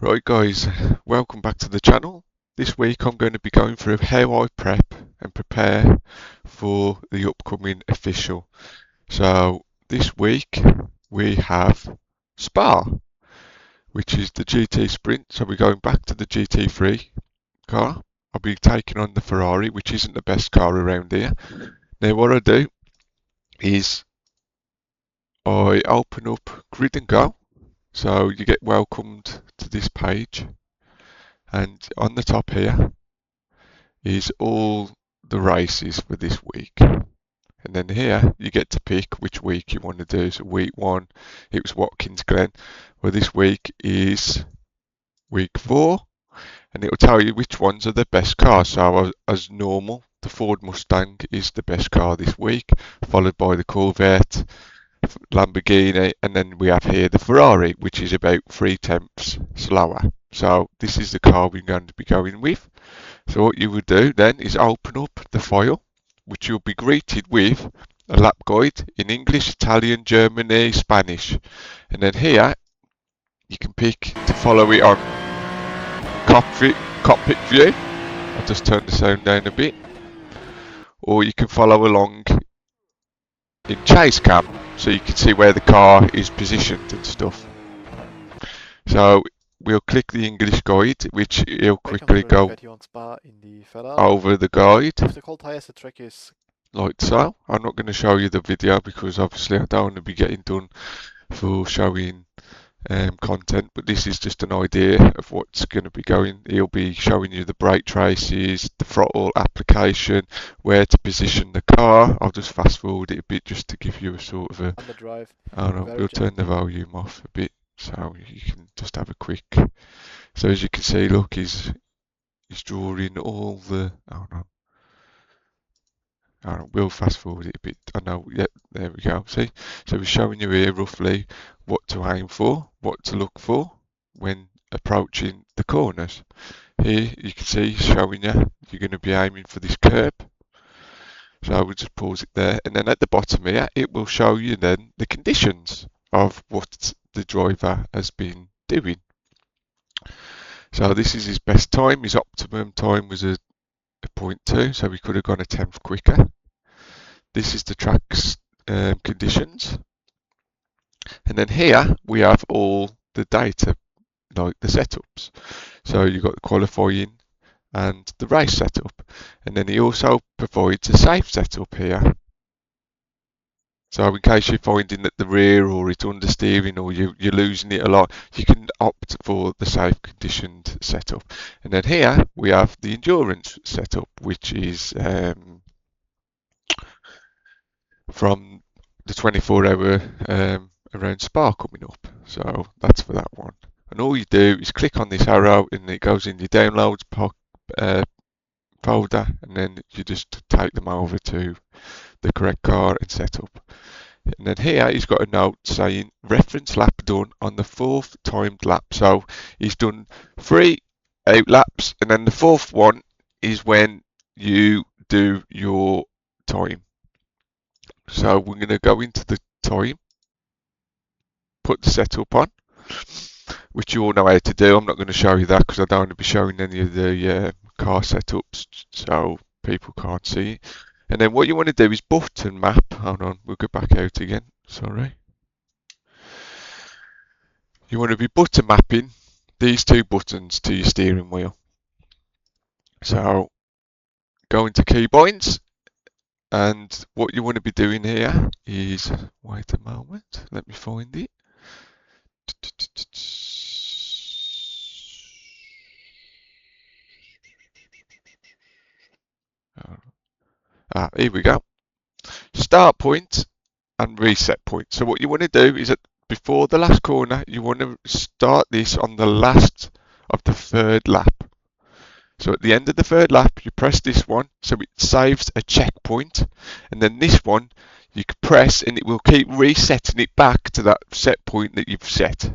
Right guys, welcome back to the channel. This week I'm going to be going through how I prep and prepare for the upcoming official. So this week we have Spa, which is the GT Sprint. So we're going back to the GT3 car. I'll be taking on the Ferrari, which isn't the best car around here. Now what I do is I open up Grid and Go. So you get welcomed to this page, and on the top here is all the races for this week. And then here you get to pick which week you want to do. So week 1 it was Watkins Glen. Well, this week is week 4, and it will tell you which ones are the best cars. So as normal, the Ford Mustang is the best car this week, followed by the Corvette, Lamborghini, and then we have here the Ferrari, which is about 3/10 slower. So this is the car we're going to be going with. So what you would do then is open up the file, which you'll be greeted with a lap guide in English, Italian, German, Spanish. And then here you can pick to follow it on cockpit view. I'll just turn the sound down a bit. Or you can follow along in chase cam, so you can see where the car is positioned and stuff. So we'll click the English guide, which he'll quickly go over the guide. With the cold tires, the track is Like so. I'm not going to show you the video because obviously I don't want to be getting done for showing content, but this is just an idea of what's going to be going. He'll be showing you the brake traces, the throttle application, where to position the car. I'll just fast forward it a bit just to give you a sort of a, underdrive. I don't know, we'll turn the volume off a bit so you can just have a quick. So as you can see, look, he's drawing all the, I don't know, we'll fast forward it a bit. I know, yeah, there we go. See? So we're showing you here roughly what to aim for, what to look for when approaching the corners. Here you can see showing you you're going to be aiming for this curb. So I will just pause it there, and then at the bottom here it will show you then the conditions of what the driver has been doing. So this is his best time. His optimum time was a 0.2, so we could have gone a tenth quicker. This is the track's conditions, and then here we have all the data, like the setups. So you've got the qualifying and the race setup, and then he also provides a safe setup here. So in case you're finding that the rear or it's understeering or you're losing it a lot, you can opt for the safe conditioned setup. And then here we have the endurance setup, which is from the 24-hour around Spa coming up. So that's for that one. And all you do is click on this arrow and it goes in your downloads folder, and then you just take them over to the correct car and set up. And then here he's got a note saying reference lap done on the 4th timed lap. So he's done 3 out laps, and then the 4th one is when you do your time. So we're going to go into the time, put the setup on, which you all know how to do. I'm not going to show you that because I don't want to be showing any of the car setups so people can't see it. And then what you want to do is button map. Hold on, we'll go back out again. Sorry. You want to be button mapping these 2 buttons to your steering wheel. So go into keybinds, and what you want to be doing here is, wait a moment, let me find it. Here we go. Start point and reset point. So what you want to do is before the last corner, you want to start this on the last of the 3rd lap. So at the end of the 3rd lap, you press this one, so it saves a checkpoint, and then this one you can press and it will keep resetting it back to that set point that you've set.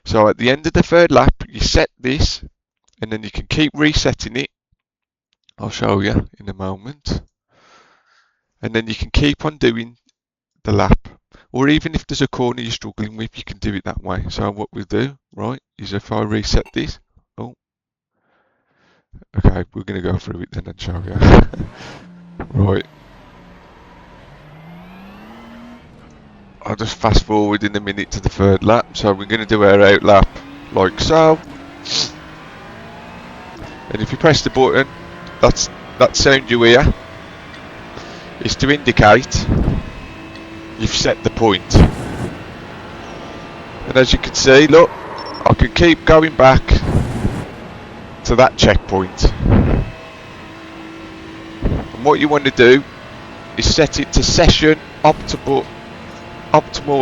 So at the end of the 3rd lap, you set this, and then you can keep resetting it. I'll show you in a moment. And then you can keep on doing the lap, or even if there's a corner you're struggling with, you can do it that way. So what we'll do right, is if I reset this. Oh, okay, we're going to go through it then and show you. Right, I'll just fast forward in a minute to the third lap. So we're going to do our out lap like so. And if you press the button, that sound you hear is to indicate you've set the point. And as you can see, look, I can keep going back to that checkpoint. And what you want to do is set it to session optimal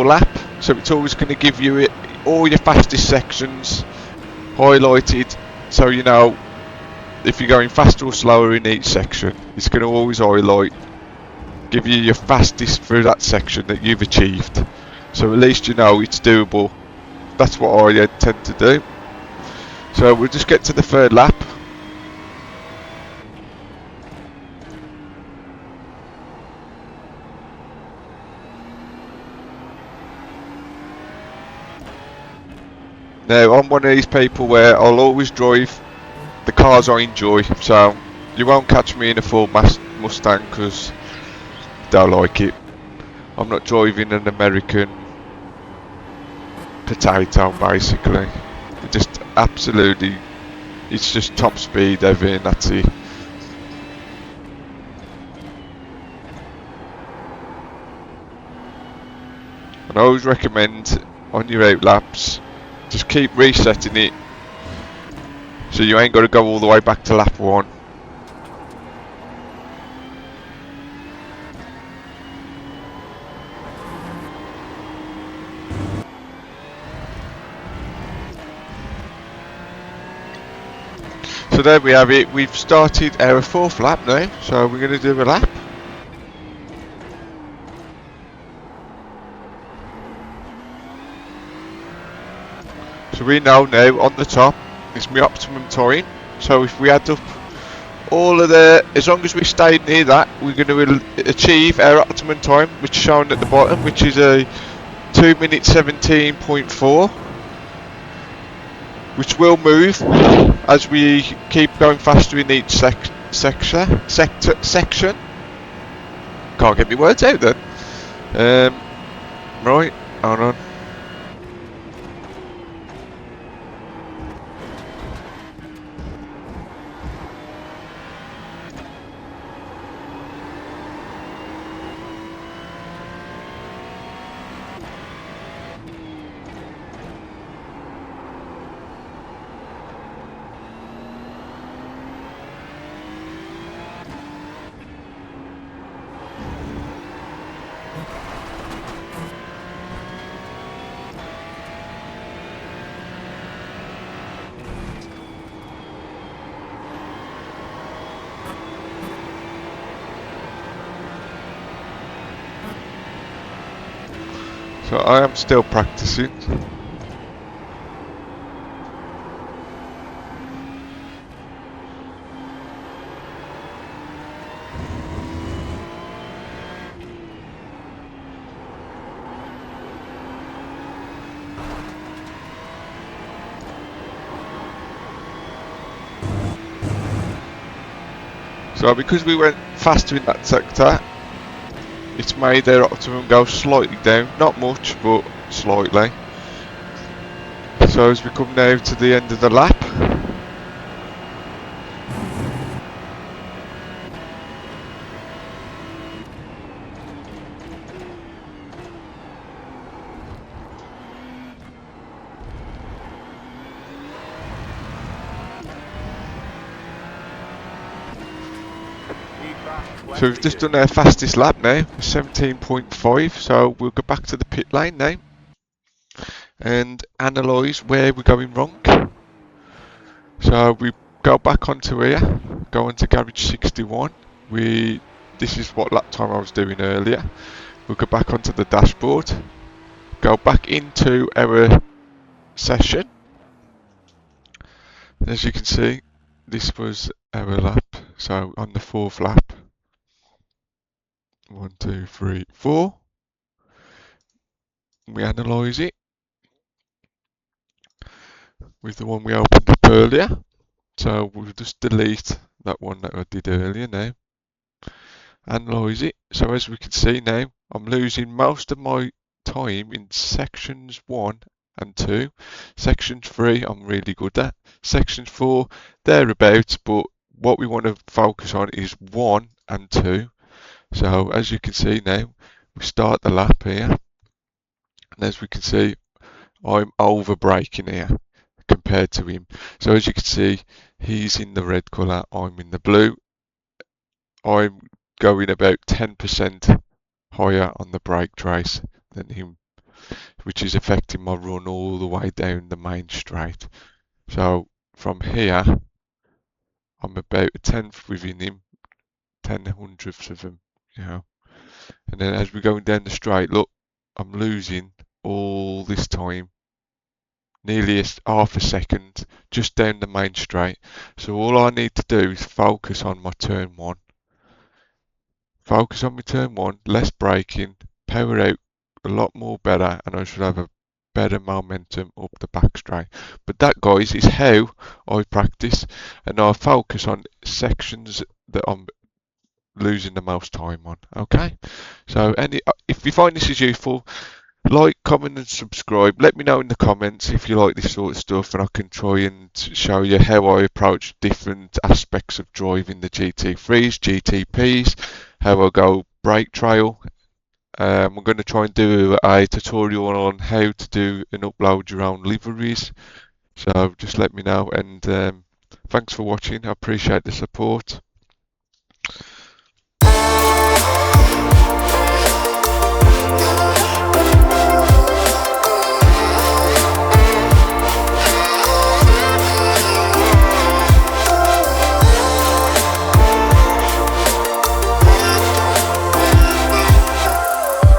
lap, so it's always going to give you all your fastest sections highlighted, so you know if you're going faster or slower in each section. It's going to always highlight, give you your fastest through that section that you've achieved, so at least you know it's doable. That's what I tend to do. So we'll just get to the third lap. Now I'm one of these people where I'll always drive the cars I enjoy, so you won't catch me in a full Mustang because I don't like it. I'm not driving an American potato basically. It just absolutely, it's just top speed everything, that's it. And I always recommend on your out laps, just keep resetting it so you ain't got to go all the way back to lap 1. So there we have it, we've started our 4th lap now, so we're going to do a lap. So we know now on the top is my optimum time, so if we add up all of as long as we stay near that, we're going to achieve our optimum time, which is shown at the bottom, which is a 2 minutes 17.4, which will move as we keep going faster in each section. Can't get my words out then. Right, hold on. So I am still practicing. So because we went faster in that sector, it's made their optimum go slightly down, not much, but slightly. So as we come now to the end of the lap, so we've just done our fastest lap now, 17.5, so we'll go back to the pit lane now and analyse where we're going wrong. So we go back onto here, go onto garage 61, this is what lap time I was doing earlier. We'll go back onto the dashboard, go back into our session. As you can see, this was our lap, so on the 4th lap, 1, 2, 3, 4, we analyse it. with the one we opened up earlier. So we'll just delete that one that I did earlier now. Analyze it. So as we can see now, I'm losing most of my time in sections 1 and 2. Section 3 I'm really good at. Section 4 thereabouts, but what we want to focus on is 1 and 2. So as you can see now, we start the lap here, and as we can see, I'm over braking here compared to him. So as you can see, he's in the red colour, I'm in the blue. I'm going about 10% higher on the brake trace than him, which is affecting my run all the way down the main straight. So from here, I'm about a tenth within him, 10/100ths of him, you know. And then as we're going down the straight, look, I'm losing all this time, nearly half a second, just down the main straight. So all I need to do is focus on my turn 1. Focus on my turn 1, less braking, power out a lot more better, and I should have a better momentum up the back straight. But that, guys, is how I practice, and I focus on sections that I'm losing the most time on. Okay, so if you find this is useful, like, comment and subscribe. Let me know in the comments if you like this sort of stuff, and I can try and show you how I approach different aspects of driving the GT3s, GTPs, how I go brake trail. I'm going to try and do a tutorial on how to do and upload your own liveries. So just let me know, and thanks for watching. I appreciate the support.